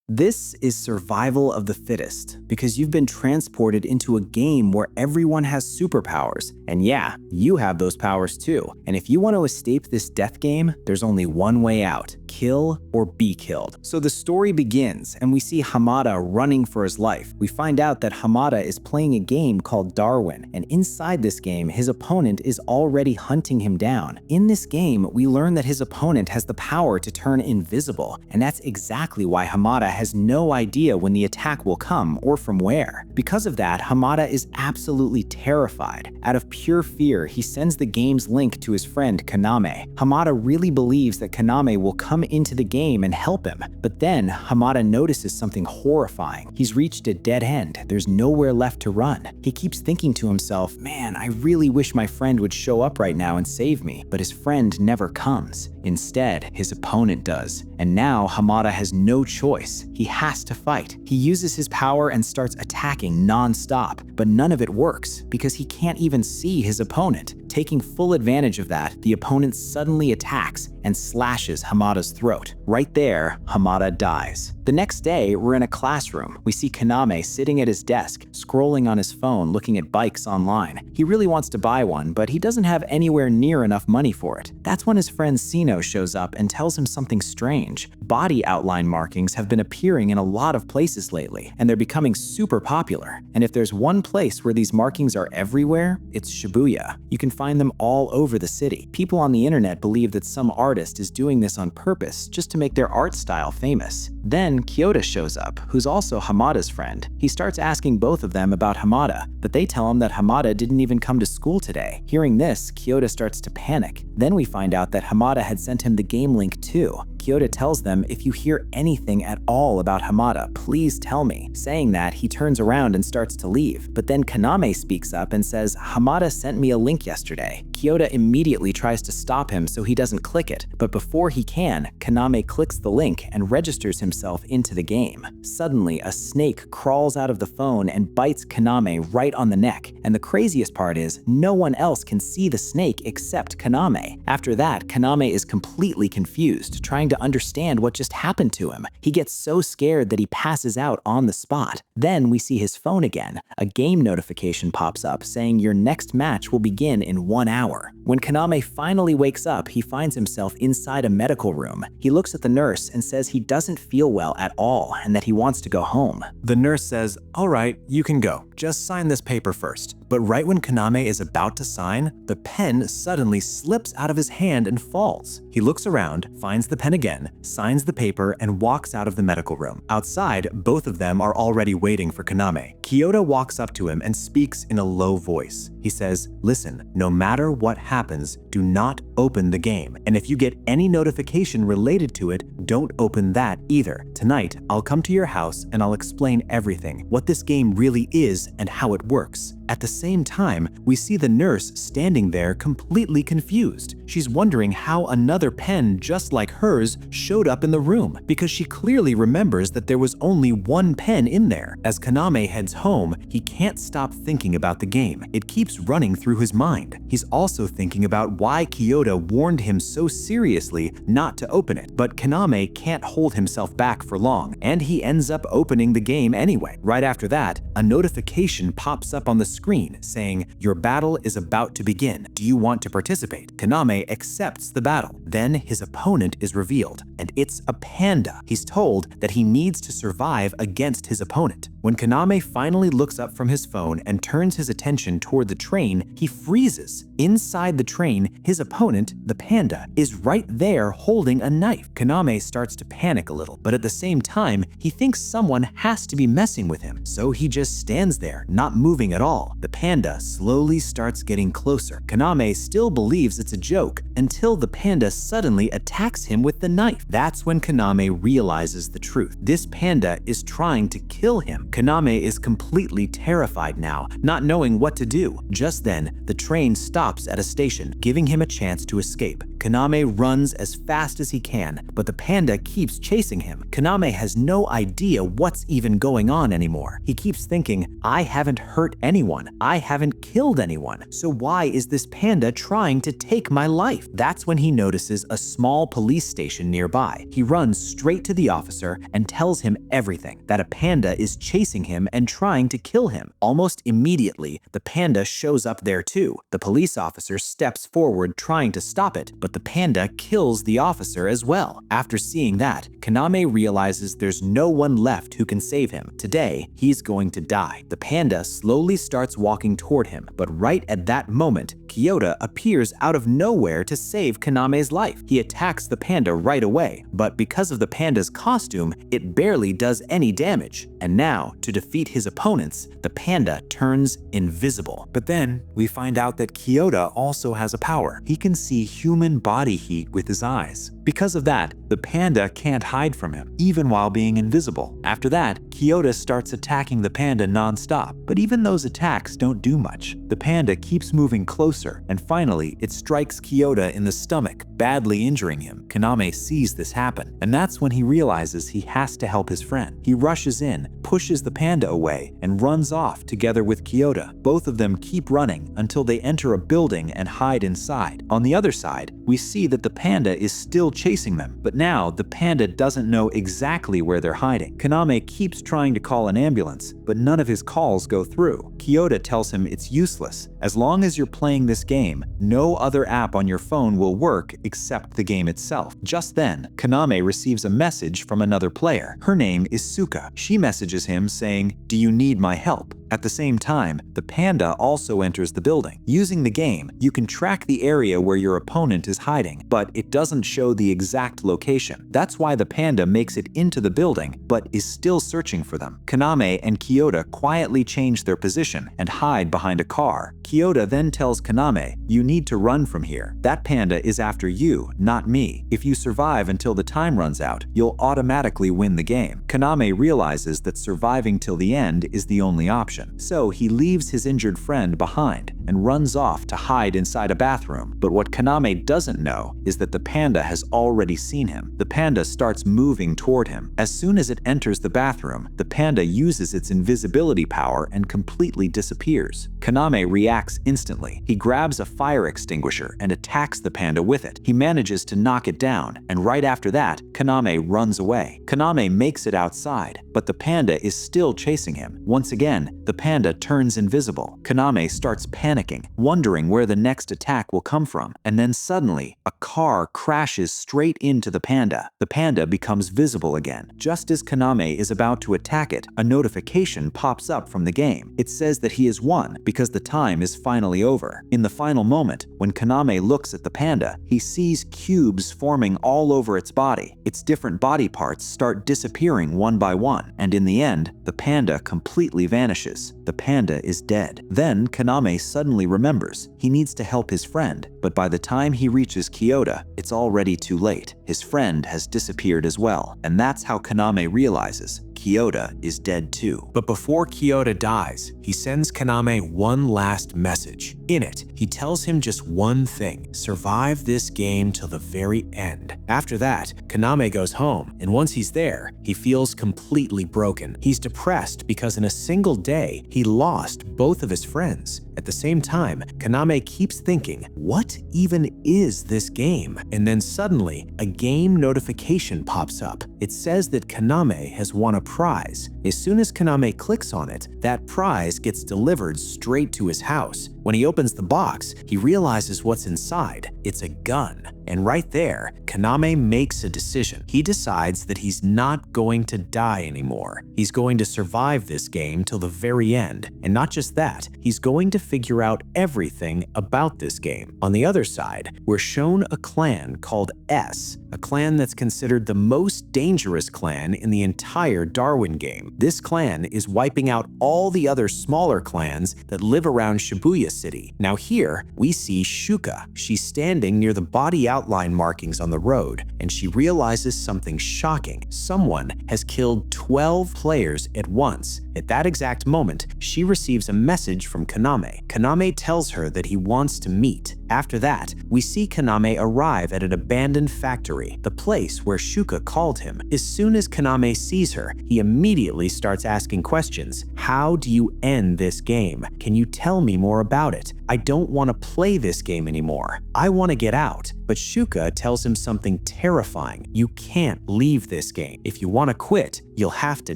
This is survival of the fittest, because you've been transported into a game where everyone has superpowers. And yeah, you have those powers too. And if you want to escape this death game, there's only one way out: kill or be killed. So the story begins, and we see Hamada running for his life. We find out that Hamada is playing a game called Darwin, and inside this game, his opponent is already hunting him down. In this game, we learn that his opponent has the power to turn invisible, and that's exactly why Hamada has no idea when the attack will come or from where. Because of that, Hamada is absolutely terrified. Out of pure fear, he sends the game's link to his friend Kaname. Hamada really believes that Kaname will come into the game and help him, but then Hamada notices something horrifying. He's reached a dead end. There's nowhere left to run. He keeps thinking to himself, man, I really wish my friend would show up right now and save me, but his friend never comes. Instead, his opponent does. And now Hamada has no choice. He has to fight. He uses his power and starts attacking non-stop, but none of it works because he can't even see his opponent. Taking full advantage of that, the opponent suddenly attacks and slashes Hamada's throat. Right there, Hamada dies. The next day, we're in a classroom. We see Kaname sitting at his desk, scrolling on his phone, looking at bikes online. He really wants to buy one, but he doesn't have anywhere near enough money for it. That's when his friend Sino shows up and tells him something strange. Body outline markings have been appearing in a lot of places lately, and they're becoming super popular. And if there's one place where these markings are everywhere, it's Shibuya. You can find them all over the city. People on the internet believe that some artist is doing this on purpose just to make their art style famous. Then Kyota shows up, who's also Hamada's friend. He starts asking both of them about Hamada, but they tell him that Hamada didn't even come to school today. Hearing this, Kyota starts to panic. Then we find out that Hamada had sent him the game link too. Kyota tells them, if you hear anything at all about Hamada, please tell me. Saying that, he turns around and starts to leave. But then Kaname speaks up and says, Hamada sent me a link yesterday. Kyota immediately tries to stop him so he doesn't click it, but before he can, Kaname clicks the link and registers himself into the game. Suddenly, a snake crawls out of the phone and bites Kaname right on the neck, and the craziest part is, no one else can see the snake except Kaname. After that, Kaname is completely confused, trying to understand what just happened to him. He gets so scared that he passes out on the spot. Then we see his phone again. A game notification pops up saying your next match will begin in 1 hour. When Kaname finally wakes up, he finds himself inside a medical room. He looks at the nurse and says he doesn't feel well at all and that he wants to go home. The nurse says, all right, you can go. Just sign this paper first. But right when Kaname is about to sign, the pen suddenly slips out of his hand and falls. He looks around, finds the pen again, signs the paper, and walks out of the medical room. Outside, both of them are already waiting for Kaname. Kyota walks up to him and speaks in a low voice. He says, listen, no matter what happens, do not open the game. And if you get any notification related to it, don't open that either. Tonight, I'll come to your house and I'll explain everything, what this game really is and how it works. At the same time, we see the nurse standing there completely confused. She's wondering how another pen just like hers showed up in the room, because she clearly remembers that there was only one pen in there. As Kaname heads home, he can't stop thinking about the game. It keeps running through his mind. He's also thinking about why Kyota warned him so seriously not to open it. But Kaname can't hold himself back for long, and he ends up opening the game anyway. Right after that, a notification pops up on the screen saying, your battle is about to begin. Do you want to participate? Kaname accepts the battle. Then his opponent is revealed, and it's a panda. He's told that he needs to survive against his opponent. When Kaname finally looks up from his phone and turns his attention toward the train, he freezes. Inside the train, his opponent, the panda, is right there holding a knife. Kaname starts to panic a little, but at the same time, he thinks someone has to be messing with him, so he just stands there, not moving at all. The panda slowly starts getting closer. Kaname still believes it's a joke until the panda suddenly attacks him with the knife. That's when Kaname realizes the truth. This panda is trying to kill him. Kaname is completely terrified now, not knowing what to do. Just then, the train stops at a station, giving him a chance to escape. Kaname runs as fast as he can, but the panda keeps chasing him. Kaname has no idea what's even going on anymore. He keeps thinking, I haven't hurt anyone. I haven't killed anyone. So why is this panda trying to take my life? That's when he notices a small police station nearby. He runs straight to the officer and tells him everything, that a panda is chasing him and trying to kill him. Almost immediately, the panda shows up there too. The police officer steps forward trying to stop it, but the panda kills the officer as well. After seeing that, Kaname realizes there's no one left who can save him. Today, he's going to die. The panda slowly starts walking toward him, but right at that moment, Kyota appears out of nowhere to save Kaname's life. He attacks the panda right away, but because of the panda's costume, it barely does any damage. And now, to defeat his opponents, the panda turns invisible. But then, we find out that Kyota also has a power. He can see human body heat with his eyes. Because of that, the panda can't hide from him, even while being invisible. After that, Kyota starts attacking the panda non-stop, but even those attacks don't do much. The panda keeps moving closer, and finally, it strikes Kyota in the stomach, badly injuring him. Kaname sees this happen, and that's when he realizes he has to help his friend. He rushes in, pushes the panda away, and runs off together with Kyota. Both of them keep running until they enter a building and hide inside. On the other side, we see that the panda is still chasing them, but now the panda doesn't know exactly where they're hiding. Kaname keeps trying to call an ambulance, but none of his calls go through. Kyota tells him it's useless. As long as you're playing this game, no other app on your phone will work except the game itself. Just then, Kaname receives a message from another player. Her name is Suka. She messages him saying, "Do you need my help?" At the same time, the panda also enters the building. Using the game, you can track the area where your opponent is hiding, but it doesn't show the exact location. That's why the panda makes it into the building, but is still searching for them. Kaname and Kyota quietly change their position and hide behind a car. Kyota then tells Kaname, "You need to run from here. That panda is after you, not me. If you survive until the time runs out, you'll automatically win the game." Kaname realizes that surviving till the end is the only option. So he leaves his injured friend behind and runs off to hide inside a bathroom. But what Kaname doesn't know is that the panda has already seen him. The panda starts moving toward him. As soon as it enters the bathroom, the panda uses its invisibility power and completely disappears. Kaname reacts instantly. He grabs a fire extinguisher and attacks the panda with it. He manages to knock it down, and right after that, Kaname runs away. Kaname makes it outside, but the panda is still chasing him. Once again, the panda turns invisible. Kaname starts panicking, wondering where the next attack will come from, and then suddenly, a car crashes straight into the panda. The panda becomes visible again. Just as Kaname is about to attack it, a notification pops up from the game. It says that he has won because the time is finally over. In the final moment, when Kaname looks at the panda, he sees cubes forming all over its body. Its different body parts start disappearing one by one, and in the end, the panda completely vanishes. The panda is dead. Then Kaname suddenly remembers he needs to help his friend, but by the time he reaches Kyota, it's already too late. His friend has disappeared as well, and that's how Kaname realizes Kyota is dead too. But before Kyota dies, he sends Kaname one last message. In it, he tells him just one thing: survive this game till the very end. After that, Kaname goes home, and once he's there, he feels completely broken. He's depressed because in a single day, he lost both of his friends. At the same time, Kaname keeps thinking, what even is this game? And then suddenly, a game notification pops up. It says that Kaname has won a prize. As soon as Kaname clicks on it, that prize gets delivered straight to his house. When he opens the box, he realizes what's inside. It's a gun. And right there, Kaname makes a decision. He decides that he's not going to die anymore. He's going to survive this game till the very end. And not just that, he's going to figure out everything about this game. On the other side, we're shown a clan called S, a clan that's considered the most dangerous clan in the entire Darwin game. This clan is wiping out all the other smaller clans that live around Shibuya city. Now here, we see Shuka. She's standing near the body outline markings on the road, and she realizes something shocking. Someone has killed 12 players at once. At that exact moment, she receives a message from Kaname. Kaname tells her that he wants to meet. After that, we see Kaname arrive at an abandoned factory, the place where Shuka called him. As soon as Kaname sees her, he immediately starts asking questions. How do you end this game? Can you tell me more about it? I don't want to play this game anymore. I want to get out. But Shuka tells him something terrifying. You can't leave this game. If you want to quit, you'll have to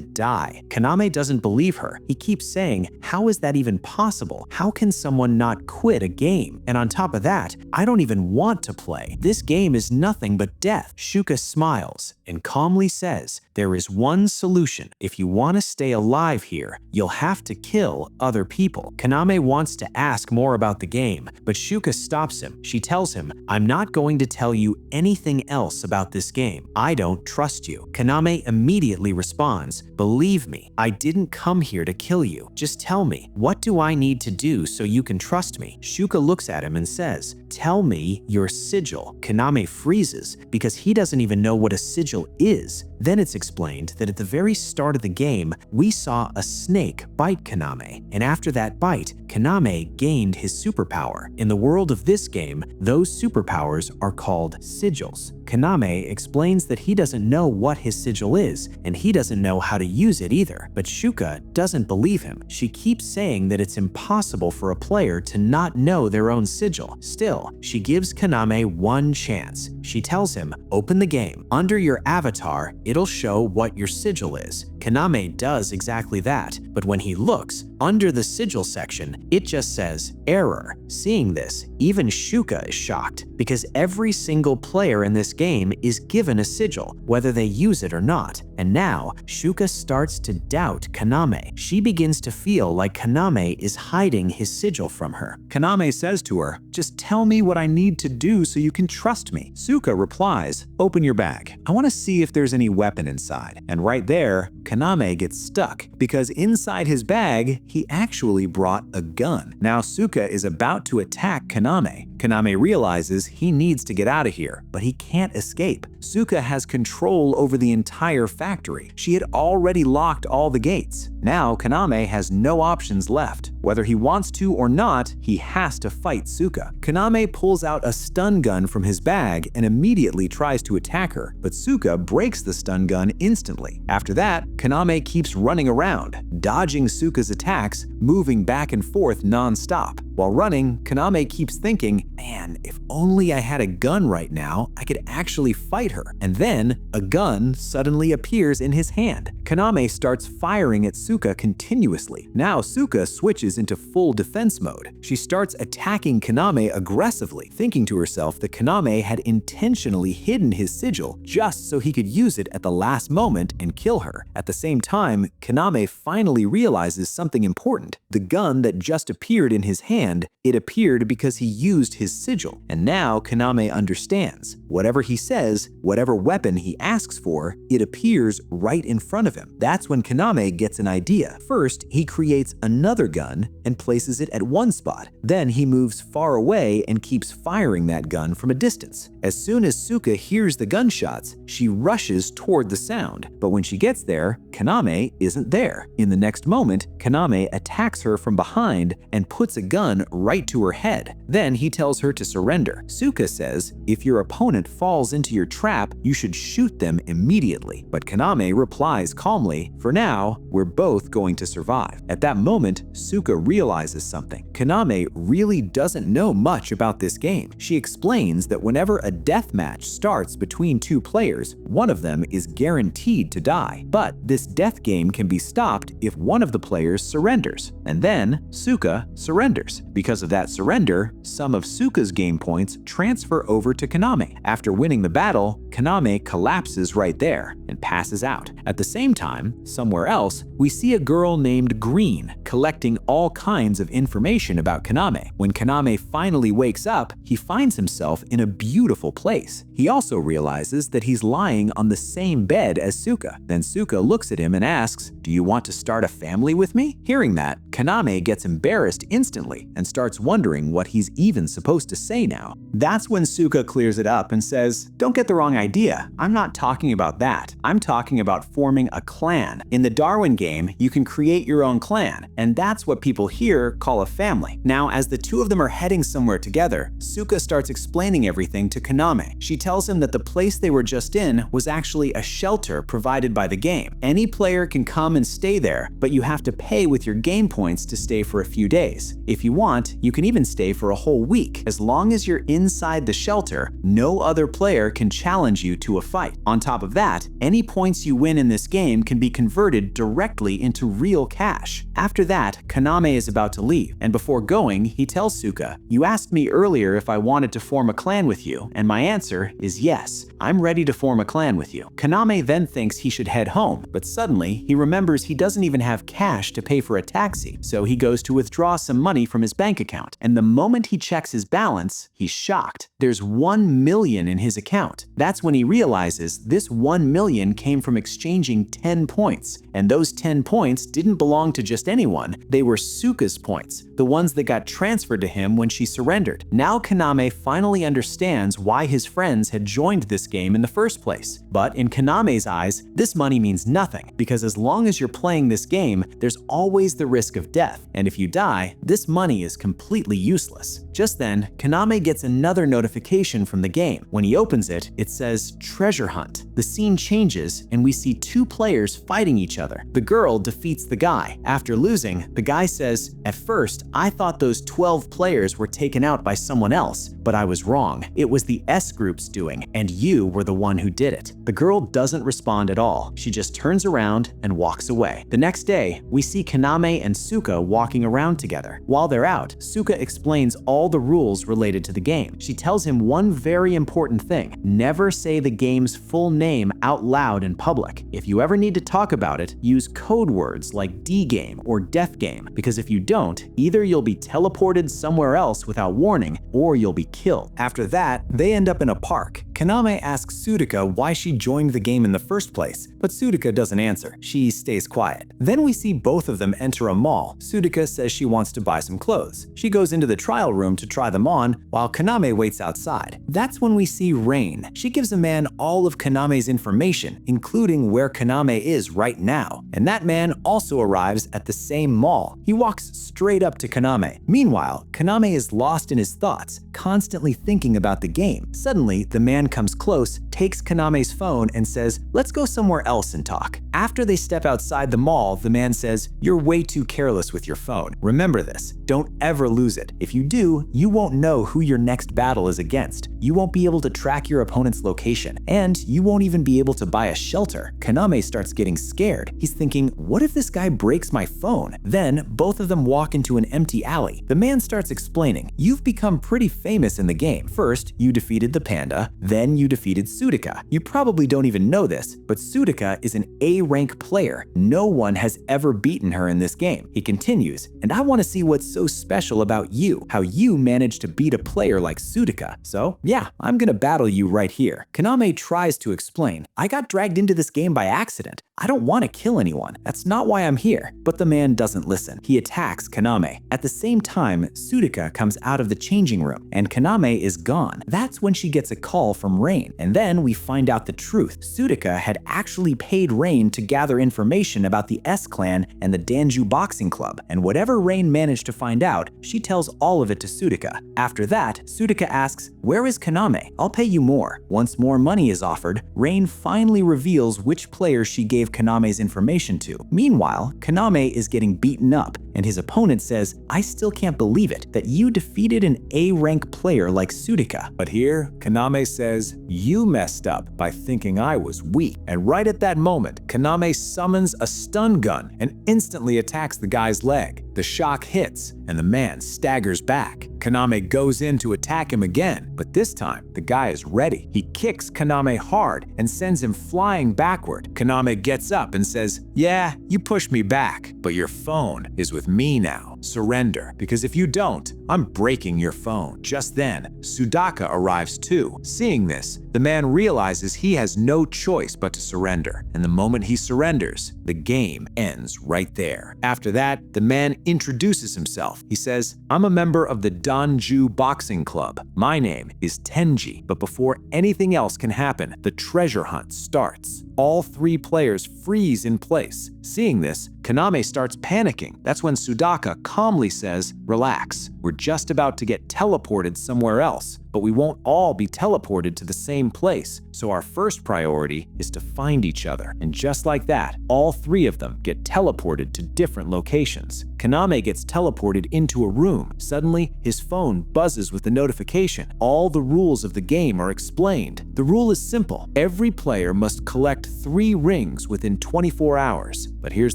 die. Kaname doesn't believe her. He keeps saying, how is that even possible? How can someone not quit a game? And on top of that, I don't even want to play. This game is nothing but death. Shuka smiles and calmly says, there is one solution. If you want to stay alive here, you'll have to kill other people. Kaname wants to ask more about the game, but Shuka stops him. She tells him, I'm not going to tell you anything else about this game. I don't trust you. Kaname immediately responds, believe me, I didn't come here to kill you. Just tell me, what do I need to do so you can trust me? Shuka looks at him and says, tell me your sigil. Kaname freezes because he doesn't even know what a sigil is. Then it's explained that at the very start of the game, we saw a snake bite Kaname, and after that bite, Kaname gained his superpower. In the world of this game, those superpowers are called sigils. Kaname explains that he doesn't know what his sigil is, and he doesn't know how to use it either. But Shuka doesn't believe him. She keeps saying that it's impossible for a player to not know their own sigil. Still, she gives Kaname one chance. She tells him, open the game. Under your avatar, it'll show what your sigil is. Kaname does exactly that, but when he looks, under the sigil section, it just says error. Seeing this, even Shuka is shocked, because every single player in this game is given a sigil, whether they use it or not. And now, Shuka starts to doubt Kaname. She begins to feel like Kaname is hiding his sigil from her. Kaname says to her, just tell me what I need to do so you can trust me. Suka replies, open your bag. I want to see if there's any weapon inside. And right there, Kaname gets stuck, because inside his bag, he actually brought a gun. Now Suka is about to attack Kaname. Kaname realizes he needs to get out of here, but he can't escape. Suka has control over the entire factory. She had already locked all the gates. Now Kaname has no options left. Whether he wants to or not, he has to fight Suka. Kaname pulls out a stun gun from his bag and immediately tries to attack her, but Suka breaks the stun gun instantly. After that, Kaname keeps running around, dodging Suka's attacks, moving back and forth non-stop. While running, Kaname keeps thinking, man, if only I had a gun right now, I could actually fight her. And then, a gun suddenly appears in his hand. Kaname starts firing at Suka continuously. Now Suka switches into full defense mode. She starts attacking Kaname aggressively, thinking to herself that Kaname had intentionally hidden his sigil just so he could use it at the last moment and kill her. At the same time, Kaname finally realizes something important. The gun that just appeared in his hand, it appeared because he used his sigil. And now Kaname understands. Whatever he says, whatever weapon he asks for, it appears right in front of him. That's when Kaname gets an idea. First, he creates another gun and places it at one spot. Then he moves far away and keeps firing that gun from a distance. As soon as Suka hears the gunshots, she rushes toward the sound. But when she gets there, Kaname isn't there. In the next moment, Kaname attacks her from behind and puts a gun right to her head. Then he tells her to surrender. Suka says, if your opponent falls into your trap, you should shoot them immediately. But Kaname replies calmly, for now, we're both going to survive. At that moment, Suka realizes something. Kaname really doesn't know much about this game. She explains that whenever a death match starts between two players, one of them is guaranteed to die. But this death game can be stopped if one of the players surrenders. And then Suka surrenders. Because of that surrender, some of Suka's game points transfer over to Kaname. After winning the battle, Kaname collapses right there and passes out. At the same time, somewhere else, we see a girl named Green collecting all kinds of information about Kaname. When Kaname finally wakes up, he finds himself in a beautiful place. He also realizes that he's lying on the same bed as Suka. Then Suka looks at him and asks, do you want to start a family with me? Hearing that, Kaname gets embarrassed instantly. and starts wondering what he's even supposed to say now. That's when Suka clears it up and says, "Don't get the wrong idea. I'm not talking about that. I'm talking about forming a clan. In the Darwin game, you can create your own clan, and that's what people here call a family." Now, as the two of them are heading somewhere together, Suka starts explaining everything to Kaname. She tells him that the place they were just in was actually a shelter provided by the game. Any player can come and stay there, but you have to pay with your game points to stay for a few days. If you want, you can even stay for a whole week. As long as you're inside the shelter, no other player can challenge you to a fight. On top of that, any points you win in this game can be converted directly into real cash. After that, Kaname is about to leave, and before going, he tells Suka, "You asked me earlier if I wanted to form a clan with you, and my answer is yes. I'm ready to form a clan with you." Kaname then thinks he should head home, but suddenly he remembers he doesn't even have cash to pay for a taxi, so he goes to withdraw some money from his bank account. And the moment he checks his balance, he's shocked. There's 1 million in his account. That's when he realizes this 1 million came from exchanging 10 points, and those 10 points didn't belong to just anyone. They were Suka's points, the ones that got transferred to him when she surrendered. Now Kaname finally understands why his friends had joined this game in the first place. But in Kaname's eyes, this money means nothing, because as long as you're playing this game, there's always the risk of death, and if you die, this money is completely useless. Just then, Kaname gets another notification from the game. When he opens it, it says treasure hunt. The scene changes, and we see two players fighting each other. The girl defeats the guy. After losing, the guy says, "At first, I thought those 12 players were taken out by someone else, but I was wrong. It was the S group's doing, and you were the one who did it." The girl doesn't respond at all. She just turns around and walks away. The next day, we see Kaname and Suka walking around together. While they're out, Suka explains all the rules related to the game. She tells him one very important thing: never say the game's full name out loud in public. If you ever need to talk about it, use code words like D-game or Death Game, because if you don't, either you'll be teleported somewhere else without warning, or you'll be killed. After that, they end up in a park. Kaname asks Suka why she joined the game in the first place, but Suka doesn't answer. She stays quiet. Then we see both of them enter a mall. Suka says she wants to buy some clothes. She goes into the trial room to try them on, while Kaname waits outside. That's when we see Rain. She gives a man all of Kaname's information, including where Kaname is right now. And that man also arrives at the same mall. He walks straight up to Kaname. Meanwhile, Kaname is lost in his thoughts, constantly thinking about the game. Suddenly, the man comes close, takes Kaname's phone, and says, "Let's go somewhere else and talk." After they step outside the mall, the man says, "You're way too careless with your phone. Remember this. Don't ever lose it. If you do, you won't know who your next battle is against. You won't be able to track your opponent's location, and you won't even be able to buy a shelter." Kaname starts getting scared. He's thinking, what if this guy breaks my phone? Then both of them walk into an empty alley. The man starts explaining, "You've become pretty famous in the game. First, you defeated the panda, then you defeated Suka. You probably don't even know this, but Suka is an A-rank player. No one has ever beaten her in this game." He continues, "And I want to see what's so special about you, how you managed to beat a player like Suka. So yeah, I'm gonna battle you right here." Kaname tries to explain, "I got dragged into this game by accident. I don't want to kill anyone. That's not why I'm here." But the man doesn't listen. He attacks Kaname. At the same time, Suka comes out of the changing room, and Kaname is gone. That's when she gets a call from Rain, and then we find out the truth. Suka had actually paid Rain to gather information about the S-Clan and the Danju Boxing Club, and whatever Rain managed to find out, she tells all of it to Suka. After that, Suka asks, "Where is Kaname? I'll pay you more." Once more money is offered, Rain finally reveals which player she gave Kaname's information to. Meanwhile, Kaname is getting beaten up, and his opponent says, "I still can't believe it, that you defeated an A-rank player like Suka." But here, Kaname says, "You messed up by thinking I was weak." And right at that moment, Kaname summons a stun gun and instantly attacks the guy's leg. The shock hits, and the man staggers back. Kaname goes in to attack him again, but this time, the guy is ready. He kicks Kaname hard and sends him flying backward. Kaname gets up and says, "Yeah, you pushed me back, but your phone is with me now. Surrender, because if you don't, I'm breaking your phone." Just then, Sudaka arrives too. Seeing this, The man realizes he has no choice but to surrender, and the moment he surrenders, the game ends right there. After that, the man introduces himself. He says, "I'm a member of the Danju Boxing Club. My name is Tenji." But before anything else can happen, the treasure hunt starts. All three players freeze in place. Seeing this, Kaname starts panicking. That's when Sudaka calmly says, "Relax, we're just about to get teleported somewhere else, but we won't all be teleported to the same place. So our first priority is to find each other." And just like that, all three of them get teleported to different locations. Kaname gets teleported into a room. Suddenly, his phone buzzes with the notification. All the rules of the game are explained. The rule is simple. Every player must collect 3 rings within 24 hours. But here's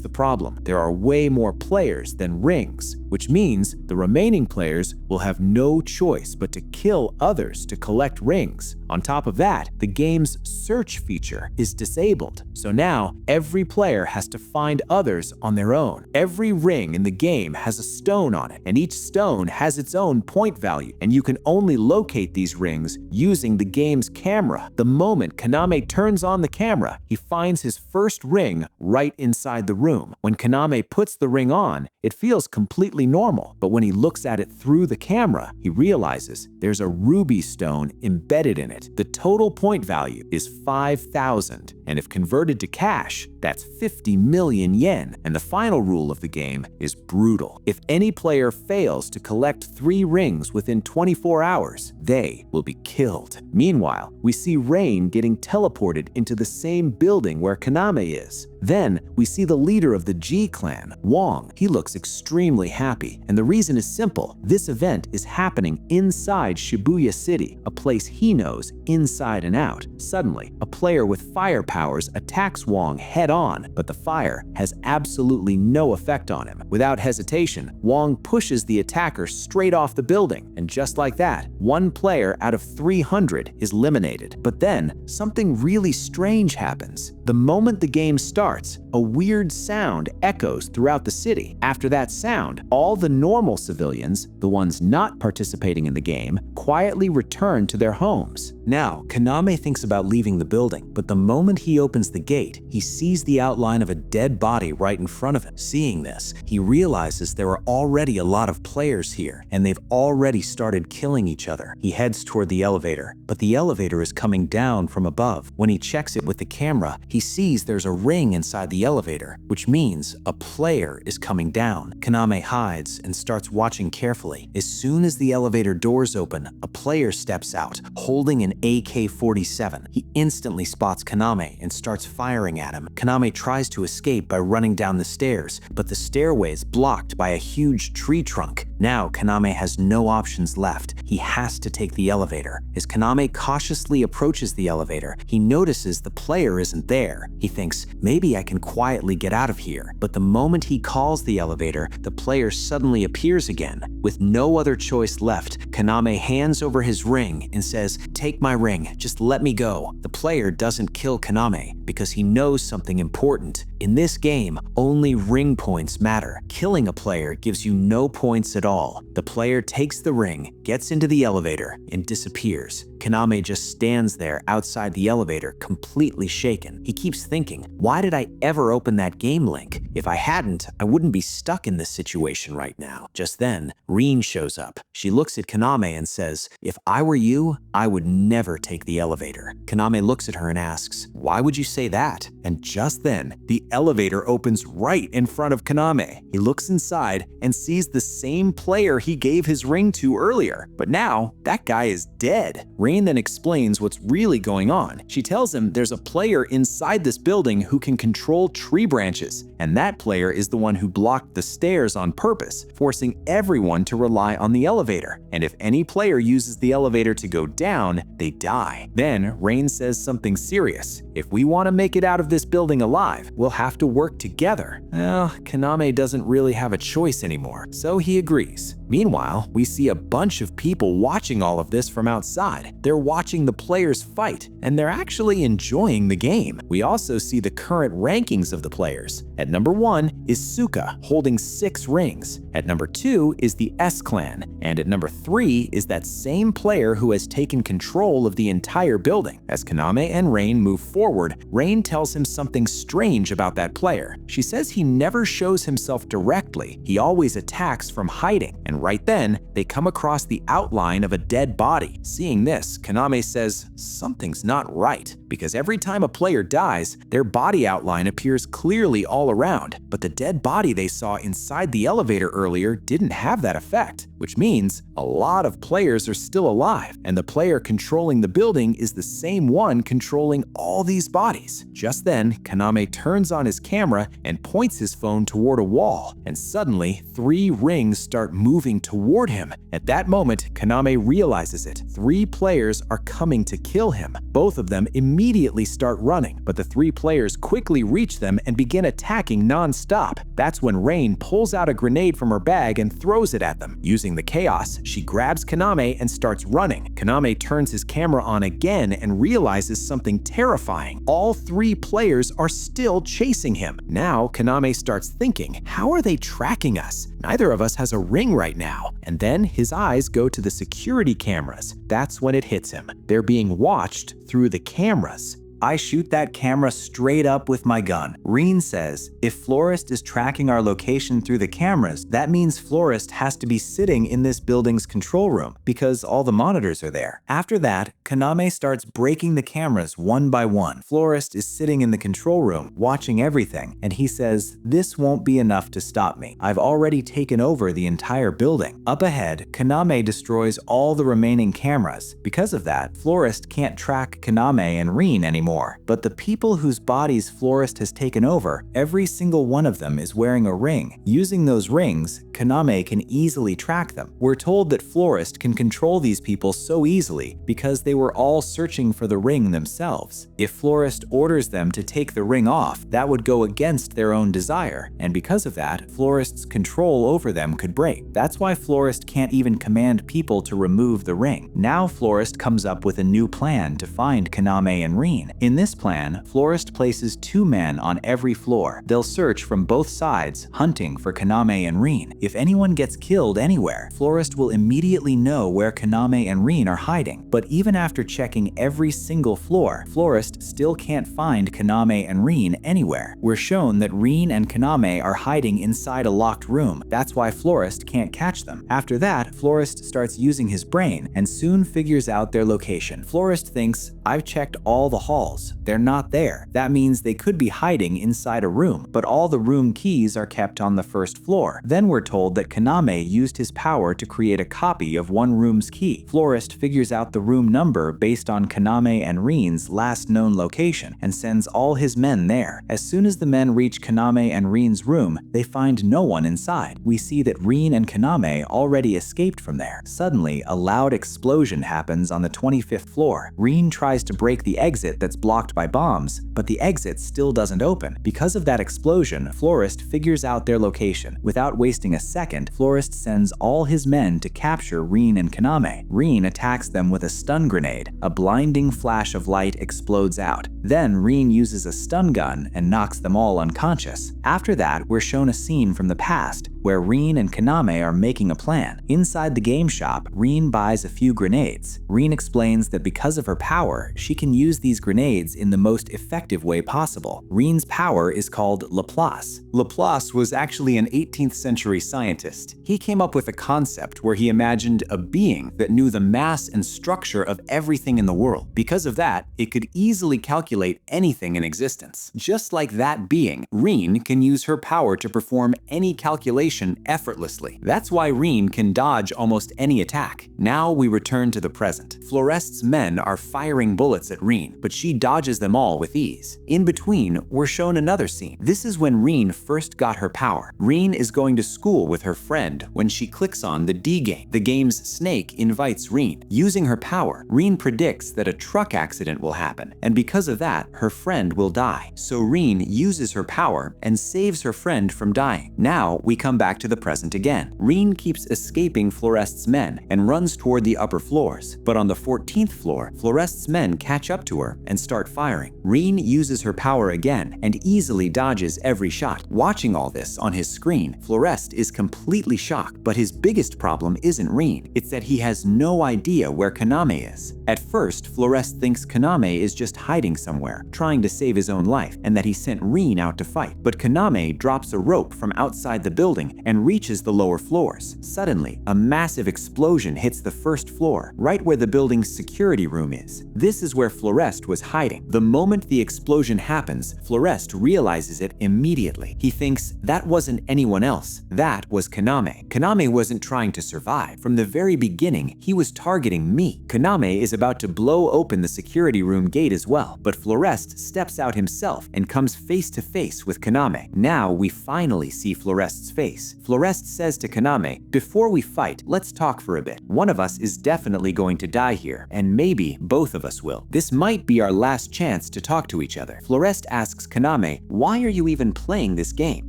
the problem. There are way more players than rings, which means the remaining players will have no choice but to kill others to collect rings. On top of that, the game's search feature is disabled. So now, every player has to find others on their own. Every ring in the game has a stone on it, and each stone has its own point value, and you can only locate these rings using the game's camera. The moment Kaname turns on the camera, he finds his first ring right inside the room. When Kaname puts the ring on, it feels completely normal, but when he looks at it through the camera, he realizes there's a ruby stone embedded in it. The total point value is 5,000, and if converted to cash, that's 50 million yen. And the final rule of the game is brutal. If any player fails to collect 3 rings within 24 hours, they will be killed. Meanwhile, we see Rain getting teleported into the same building where Kaname is. Then, we see the leader of the G clan, Wong. He looks extremely happy, and the reason is simple. This event is happening inside Shibuya City, a place he knows inside and out. Suddenly, a player with fire powers attacks Wong head-on, but the fire has absolutely no effect on him. Without hesitation, Wong pushes the attacker straight off the building, and just like that, 1 player out of 300 is eliminated. But then, something really strange happens. The moment the game starts, a weird sound echoes throughout the city. After that sound, all the normal civilians, the ones not participating in the game, quietly return to their homes. Now, Kaname thinks about leaving the building, but the moment he opens the gate, he sees the outline of a dead body right in front of him. Seeing this, he realizes there are already a lot of players here, and they've already started killing each other. He heads toward the elevator, but the elevator is coming down from above. When he checks it with the camera, he sees there's a ring inside the elevator, which means a player is coming down. Kaname hides and starts watching carefully. As soon as the elevator doors open, a player steps out, holding an AK-47. He instantly spots Kaname and starts firing at him. Kaname tries to escape by running down the stairs, but the stairway is blocked by a huge tree trunk. Now, Kaname has no options left. He has to take the elevator. As Kaname cautiously approaches the elevator, he notices the player isn't there. He thinks, maybe I can quietly get out of here. But the moment he calls the elevator, the player suddenly appears again. With no other choice left, Kaname hands over his ring and says, "Take my ring, just let me go." The player doesn't kill Kaname because he knows something important. In this game, only ring points matter. Killing a player gives you no points at all. The player takes the ring, gets into the elevator, and disappears. Kaname just stands there outside the elevator, completely shaken. He keeps thinking, why did I ever open that game link? If I hadn't, I wouldn't be stuck in this situation right now. Just then, Rin shows up. She looks at Kaname and says, "If I were you, I would never take the elevator." Kaname looks at her and asks, "Why would you say that?" And just then, the elevator opens right in front of Kaname. He looks inside and sees the same player he gave his ring to earlier. But now, that guy is dead. Rain then explains what's really going on. She tells him there's a player inside this building who can control tree branches, and that player is the one who blocked the stairs on purpose, forcing everyone to rely on the elevator. And if any player uses the elevator to go down, they die. Then Rain says something serious. If we want to make it out of this building alive, we'll have to work together. Well, Kaname doesn't really have a choice anymore, so he agrees. Meanwhile, we see a bunch of people watching all of this from outside. They're watching the players fight, and they're actually enjoying the game. We also see the current rankings of the players. At number 1 is Suka, holding 6 rings. At number 2 is the S Clan, and at number 3 is that same player who has taken control of the entire building. As Kaname and Rain move forward, Rain tells him something strange about that player. She says he never shows himself directly, he always attacks from hiding, and right then, they come across the outline of a dead body. Seeing this, Kaname says something's not right, because every time a player dies, their body outline appears clearly all around, but the dead body they saw inside the elevator earlier didn't have that effect, which means a lot of players are still alive, and the player controlling the building is the same one controlling all these bodies. Just then, Kaname turns on his camera and points his phone toward a wall, and suddenly 3 rings start moving toward him. At that moment, Kaname realizes it. 3 players are coming to kill him. Both of them immediately start running, but the 3 players quickly reach them and begin attacking non-stop. That's when Rain pulls out a grenade from her bag and throws it at them. Using the chaos, she grabs Kaname and starts running. Kaname turns his camera on again and realizes something terrifying. All 3 players are still chasing him. Now, Kaname starts thinking, how are they tracking us? Neither of us has a ring right now. And then his eyes go to the security cameras. That's when it hits him. They're being watched through the cameras. I shoot that camera straight up with my gun. Reen says, if Florist is tracking our location through the cameras, that means Florist has to be sitting in this building's control room because all the monitors are there. After that, Kaname starts breaking the cameras one by one. Florist is sitting in the control room, watching everything, and he says, this won't be enough to stop me. I've already taken over the entire building. Up ahead, Kaname destroys all the remaining cameras. Because of that, Florist can't track Kaname and Reen anymore. But the people whose bodies Florist has taken over, every single one of them is wearing a ring. Using those rings, Kaname can easily track them. We're told that Florist can control these people so easily because they were all searching for the ring themselves. If Florist orders them to take the ring off, that would go against their own desire, and because of that, Florist's control over them could break. That's why Florist can't even command people to remove the ring. Now Florist comes up with a new plan to find Kaname and Reen. In this plan, Florist places 2 men on every floor. They'll search from both sides, hunting for Kaname and Reen. If anyone gets killed anywhere, Florist will immediately know where Kaname and Reen are hiding. But even after checking every single floor, Florist still can't find Kaname and Reen anywhere. We're shown that Reen and Kaname are hiding inside a locked room. That's why Florist can't catch them. After that, Florist starts using his brain and soon figures out their location. Florist thinks, I've checked all the halls. They're not there. That means they could be hiding inside a room, but all the room keys are kept on the first floor. Then we're told that Kaname used his power to create a copy of one room's key. Florist figures out the room number based on Kaname and Reen's last known location and sends all his men there. As soon as the men reach Kaname and Reen's room, they find no one inside. We see that Reen and Kaname already escaped from there. Suddenly, a loud explosion happens on the 25th floor. Reen tries to break the exit that's blocked by bombs, but the exit still doesn't open. Because of that explosion, Florist figures out their location. Without wasting a second, Florist sends all his men to capture Reen and Kaname. Reen attacks them with a stun grenade. A blinding flash of light explodes out. Then Reen uses a stun gun and knocks them all unconscious. After that, we're shown a scene from the past where Reen and Kaname are making a plan. Inside the game shop, Reen buys a few grenades. Reen explains that because of her power, she can use these grenades in the most effective way possible. Reen's power is called Laplace. Laplace was actually an 18th century scientist. He came up with a concept where he imagined a being that knew the mass and structure of everything in the world. Because of that, it could easily calculate anything in existence. Just like that being, Reen can use her power to perform any calculation effortlessly. That's why Reen can dodge almost any attack. Now we return to the present. Florist's men are firing bullets at Reen, but she dodges them all with ease. In between, we're shown another scene. This is when Reen first got her power. Reen is going to school with her friend when she clicks on the D game. The game's snake invites Reen. Using her power, Reen predicts that a truck accident will happen, and because of that, her friend will die. So Reen uses her power and saves her friend from dying. Now we come come back to the present again. Rin keeps escaping Florist's men and runs toward the upper floors, but on the 14th floor, Florist's men catch up to her and start firing. Rin uses her power again and easily dodges every shot. Watching all this on his screen, Florist is completely shocked, but his biggest problem isn't Rin. It's that he has no idea where Kaname is. At first, Florist thinks Kaname is just hiding somewhere, trying to save his own life, and that he sent Rin out to fight. But Kaname drops a rope from outside the building and reaches the lower floors. Suddenly, a massive explosion hits the first floor, right where the building's security room is. This is where Florist was hiding. The moment the explosion happens, Florist realizes it immediately. He thinks that wasn't anyone else, that was Kaname. Kaname wasn't trying to survive. From the very beginning, he was targeting me. Kaname is about to blow open the security room gate as well, but Florist steps out himself and comes face to face with Kaname. Now we finally see Florist's face. Florist says to Kaname, "Before we fight, let's talk for a bit. One of us is definitely going to die here, and maybe both of us will. This might be our last chance to talk to each other." Florist asks Kaname, "Why are you even playing this game?"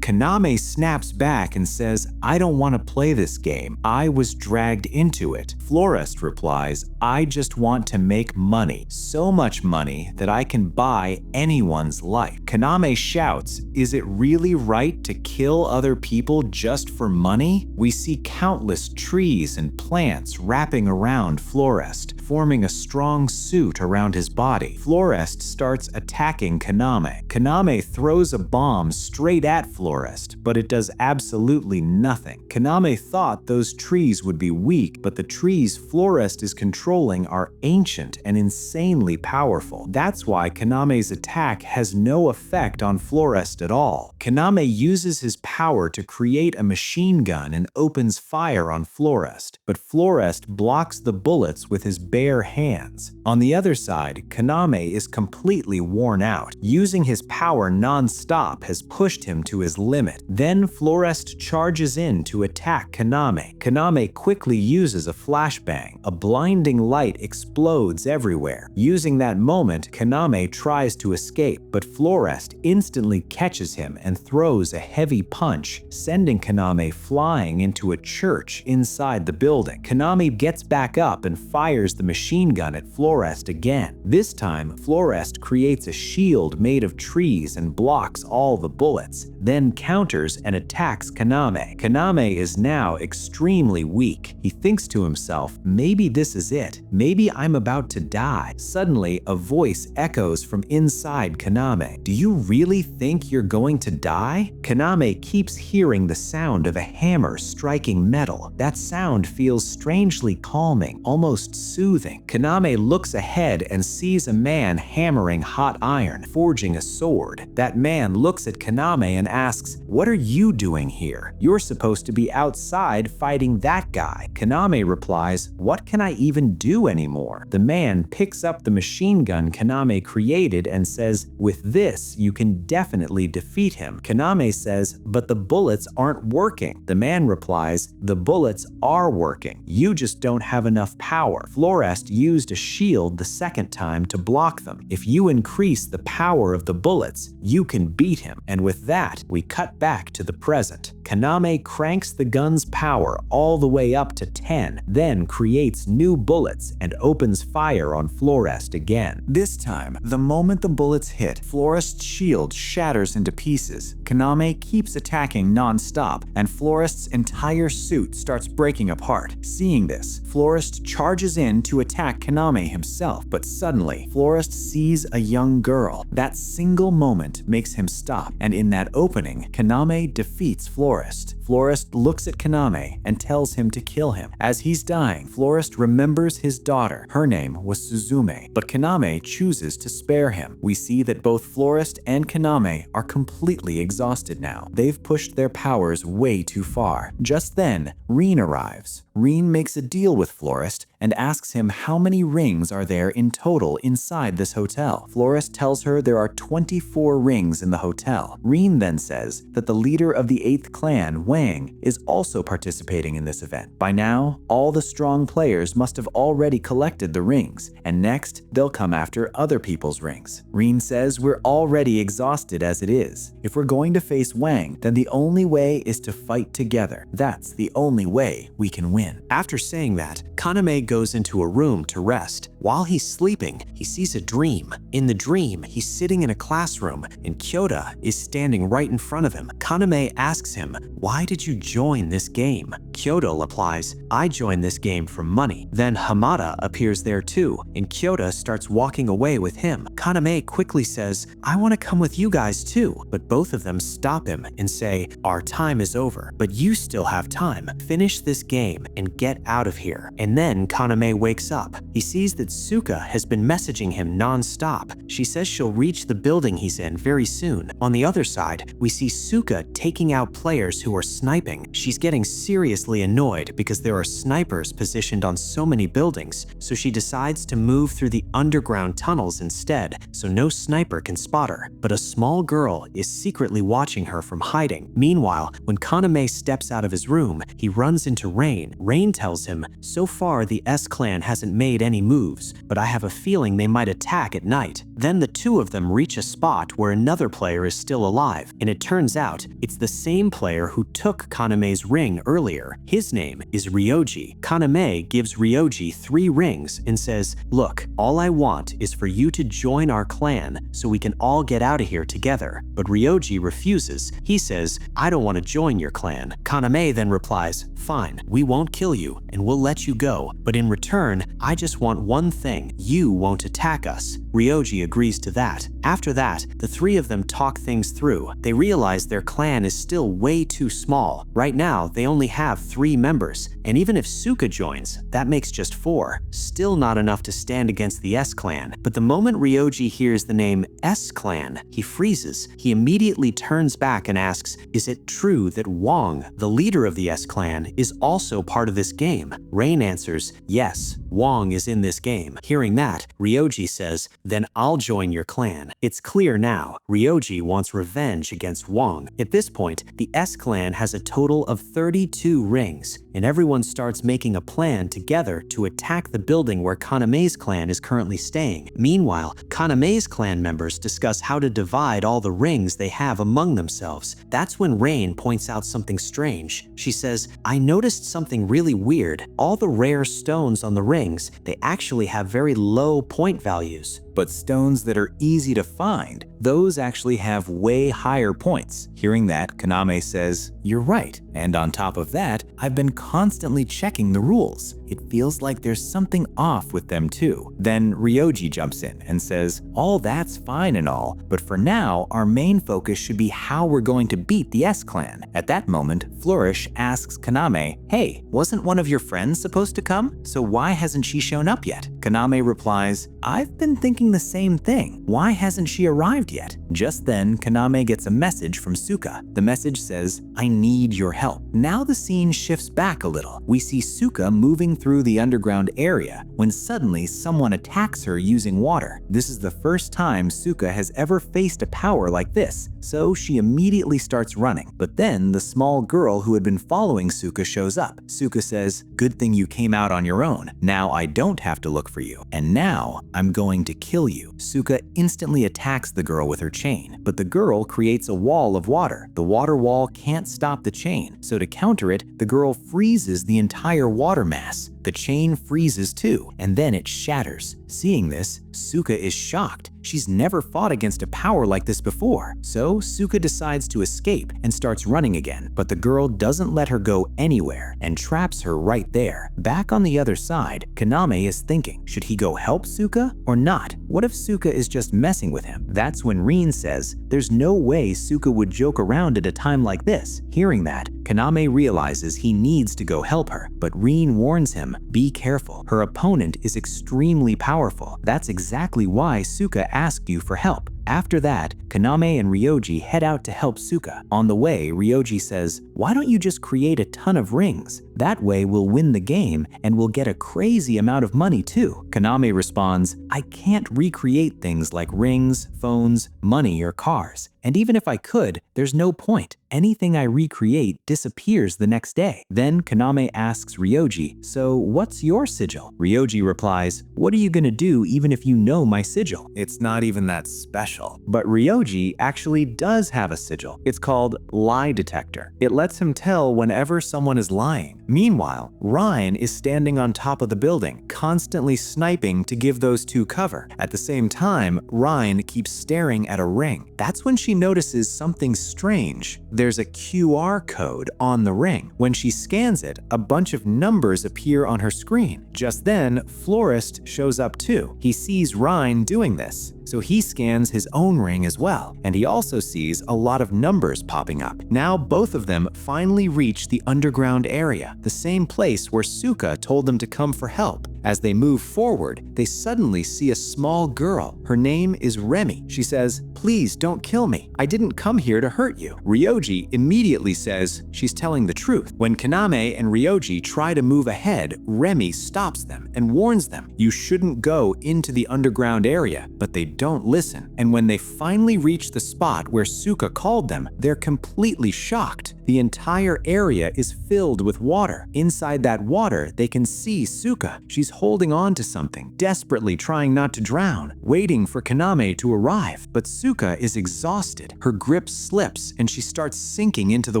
Kaname snaps back and says, "I don't want to play this game. I was dragged into it." Florist replies, "I just want to make money. So much money that I can buy anyone's life." Kaname shouts, "Is it really right to kill other people just for money?" We see countless trees and plants wrapping around Florist, forming a strong suit around his body. Florist starts attacking Kaname. Kaname throws a bomb straight at Florist, but it does absolutely nothing. Kaname thought those trees would be weak, but the trees Florist is controlling are ancient and insanely powerful. That's why Kaname's attack has no effect on Florist at all. Kaname uses his power to create a machine gun and opens fire on Florist, but Florist blocks the bullets with his bare hands. On the other side, Kaname is completely worn out. Using his power non-stop has pushed him to his limit. Then Florist charges in to attack Kaname. Kaname quickly uses a flashbang. A blinding light explodes everywhere. Using that moment, Kaname tries to escape, but Florist instantly catches him and throws a heavy punch, sending Kaname flying into a church inside the building. Kaname gets back up and fires the machine gun at Florist again. This time, Florist creates a shield made of trees and blocks all the bullets, then counters and attacks Kaname. Kaname is now extremely weak. He thinks to himself, maybe this is it. Maybe I'm about to die. Suddenly, a voice echoes from inside Kaname. "Do you really think you're going to die?" Kaname keeps hearing the sound of a hammer striking metal. That sound feels strangely calming, almost soothing. Kaname looks ahead and sees a man hammering hot iron, forging a sword. That man looks at Kaname and asks, "What are you doing here? You're supposed to be outside fighting that guy." Kaname replies, "What can I even do anymore?" The man picks up the machine gun Kaname created and says, "With this, you can definitely defeat him." Kaname says, "But the bullets aren't working." The man replies, "The bullets are working. You just don't have enough power." Florist used a shield the second time to block them. If you increase the power of the bullets, you can beat him. And with that, we cut back to the present. Kaname cranks the gun's power all the way up to 10, then creates new bullets and opens fire on Florist again. This time, the moment the bullets hit, Florist's shield shatters into pieces. Kaname keeps attacking non-stop, and Florist's entire suit starts breaking apart. Seeing this, Florist charges in to attack Kaname himself, but suddenly, Florist sees a young girl. That single moment makes him stop, and in that opening, Kaname defeats Florist. Florist looks at Kaname and tells him to kill him. As he's dying, Florist remembers his daughter. Her name was Suzume, but Kaname chooses to spare him. We see that both Florist and Kaname are completely exhausted now. They've pushed their powers way too far. Just then, Rin arrives. Rin makes a deal with Florist and asks him how many rings are there in total inside this hotel. Florist tells her there are 24 rings in the hotel. Rin then says that the leader of the 8th clan, Wang, is also participating in this event. By now, all the strong players must have already collected the rings, and next, they'll come after other people's rings. Rin says we're already exhausted as it is. If we're going to face Wang, then the only way is to fight together. That's the only way we can win. After saying that, Kaname goes into a room to rest. While he's sleeping, he sees a dream. In the dream, he's sitting in a classroom, and Kyota is standing right in front of him. Kaname asks him, "Why did you join this game?" Kyota replies, "I joined this game for money." Then Hamada appears there too, and Kyota starts walking away with him. Kaname quickly says, "I want to come with you guys too," but both of them stop him and say, "Our time is over, but you still have time. Finish this game and get out of here." And then Kaname wakes up. He sees that Suka has been messaging him non-stop. She says she'll reach the building he's in very soon. On the other side, we see Suka taking out players who are sniping. She's getting seriously annoyed because there are snipers positioned on so many buildings, so she decides to move through the underground tunnels instead, so no sniper can spot her. But a small girl is secretly watching her from hiding. Meanwhile, when Kaname steps out of his room, he runs into Rain. Rain tells him, "So far the S-Clan hasn't made any moves, but I have a feeling they might attack at night." Then the two of them reach a spot where another player is still alive, and it turns out it's the same player who took Kaname's ring earlier. His name is Ryoji. Kaname gives Ryoji 3 rings and says, "Look, all I want is for you to join our clan so we can all get out of here together." But Ryoji refuses. He says, "I don't want to join your clan." Kaname then replies, "Fine, we won't kill you and we'll let you go, but in return, I just want one thing. You won't attack us." Ryoji agrees to that. After that, the 3 of them talk things through. They realize their clan is still way too small. Right now, they only have 3 members, and even if Suka joins, that makes just 4. Still not enough to stand against the S-Clan. But the moment Ryoji hears the name S-Clan, he freezes. He immediately turns back and asks, "Is it true that Wang, the leader of the S-Clan, is also part of this game?" Rain answers, "Yes, Wang is in this game." Hearing that, Ryoji says, "Then I'll join your clan." It's clear now, Ryoji wants revenge against Wang. At this point, the S-Clan has a total of 32 rings, and everyone starts making a plan together to attack the building where Kaname's clan is currently staying. Meanwhile, Kaname's clan members discuss how to divide all the rings they have among themselves. That's when Rain points out something strange. She says, "I noticed something really weird. All the rare stones on the rings, they actually have very low point values. But stones that are easy to find, those actually have way higher points." Hearing that, Kaname says, "You're right. And on top of that, I've been constantly checking the rules. It feels like there's something off with them too." Then Ryoji jumps in and says, "All that's fine and all, but for now, our main focus should be how we're going to beat the S-Clan." At that moment, Flourish asks Kaname, "Hey, wasn't one of your friends supposed to come? So why hasn't she shown up yet?" Kaname replies, "I've been thinking the same thing. Why hasn't she arrived yet?" Just then, Kaname gets a message from Suka. The message says, "I need your help." Now the scene shifts back a little. We see Suka moving through the underground area when suddenly someone attacks her using water. This is the first time Suka has ever faced a power like this, so she immediately starts running. But then the small girl who had been following Suka shows up. Suka says, "Good thing you came out on your own. Now I don't have to look for you. And now I'm going to kill you." Suka instantly attacks the girl with her chain, but the girl creates a wall of water. The water wall can't stop the chain, so to counter it, the girl freezes the entire water mass. The chain freezes too, and then it shatters. Seeing this, Suka is shocked. She's never fought against a power like this before. So Suka decides to escape and starts running again, but the girl doesn't let her go anywhere and traps her right there. Back on the other side, Kaname is thinking, should he go help Suka or not? What if Suka is just messing with him? That's when Rin says, there's no way Suka would joke around at a time like this. Hearing that, Kaname realizes he needs to go help her, but Rin warns him, be careful. Her opponent is extremely powerful. That's exactly why Suka asked you for help. After that, Kaname and Ryoji head out to help Suka. On the way, Ryoji says, why don't you just create a ton of rings? That way we'll win the game and we'll get a crazy amount of money too. Kaname responds, I can't recreate things like rings, phones, money, or cars. And even if I could, there's no point. Anything I recreate disappears the next day. Then Kaname asks Ryoji, so what's your sigil? Ryoji replies, what are you gonna do even if you know my sigil? It's not even that special. But Ryoji actually does have a sigil. It's called lie detector. It lets him tell whenever someone is lying. Meanwhile, Ryan is standing on top of the building, constantly sniping to give those two cover. At the same time, Ryan keeps staring at a ring. That's when she notices something strange. There's a QR code on the ring. When she scans it, a bunch of numbers appear on her screen. Just then, Florist shows up too. He sees Ryan doing this, so he scans his own ring as well, and he also sees a lot of numbers popping up. Now both of them finally reach the underground area, the same place where Suka told them to come for help. As they move forward, they suddenly see a small girl. Her name is Remy. She says, please don't kill me. I didn't come here to hurt you. Ryoji immediately says she's telling the truth. When Kaname and Ryoji try to move ahead, Remy stops them and warns them, you shouldn't go into the underground area, but they don't listen. And when they finally reach the spot where Suka called them, they're completely shocked. The entire area is filled with water. Inside that water, they can see Suka. She's holding on to something, desperately trying not to drown, waiting for Kaname to arrive. But Suka is exhausted. Her grip slips and she starts sinking into the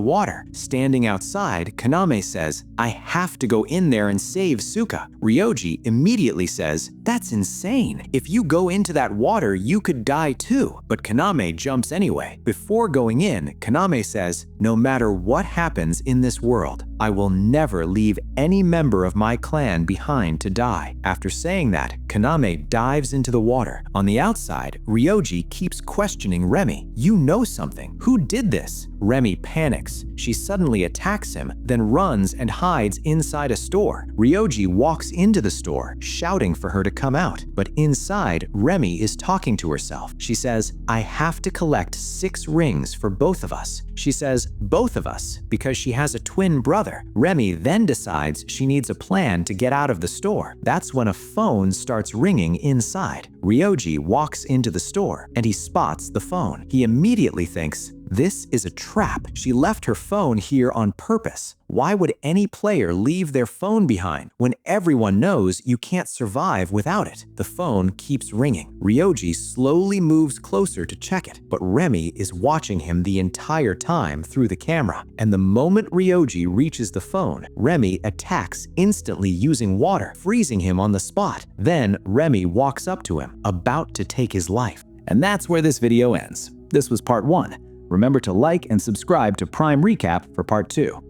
water. Standing outside, Kaname says, I have to go in there and save Suka. Ryoji immediately says, that's insane. If you go into that water, you could die too. But Kaname jumps anyway. Before going in, Kaname says, no matter what happens in this world, I will never leave any member of my clan behind to die. After saying that, Kaname dives into the water. On the outside, Ryoji keeps questioning Remy. You know something. Who did this? Remy panics. She suddenly attacks him, then runs and hides inside a store. Ryoji walks into the store, shouting for her to come out. But inside, Remy is talking to herself. She says, I have to collect 6 rings for both of us. She says, both of us, because she has a twin brother. Remy then decides she needs a plan to get out of the store. That's when a phone starts ringing inside. Ryoji walks into the store and he spots the phone. He immediately thinks, this is a trap. She left her phone here on purpose. Why would any player leave their phone behind when everyone knows you can't survive without it? The phone keeps ringing. Ryoji slowly moves closer to check it, but Remy is watching him the entire time through the camera. And the moment Ryoji reaches the phone, Remy attacks instantly using water, freezing him on the spot. Then Remy walks up to him, about to take his life. And that's where this video ends. This was part 1. Remember to like and subscribe to Prime Recap for part 2.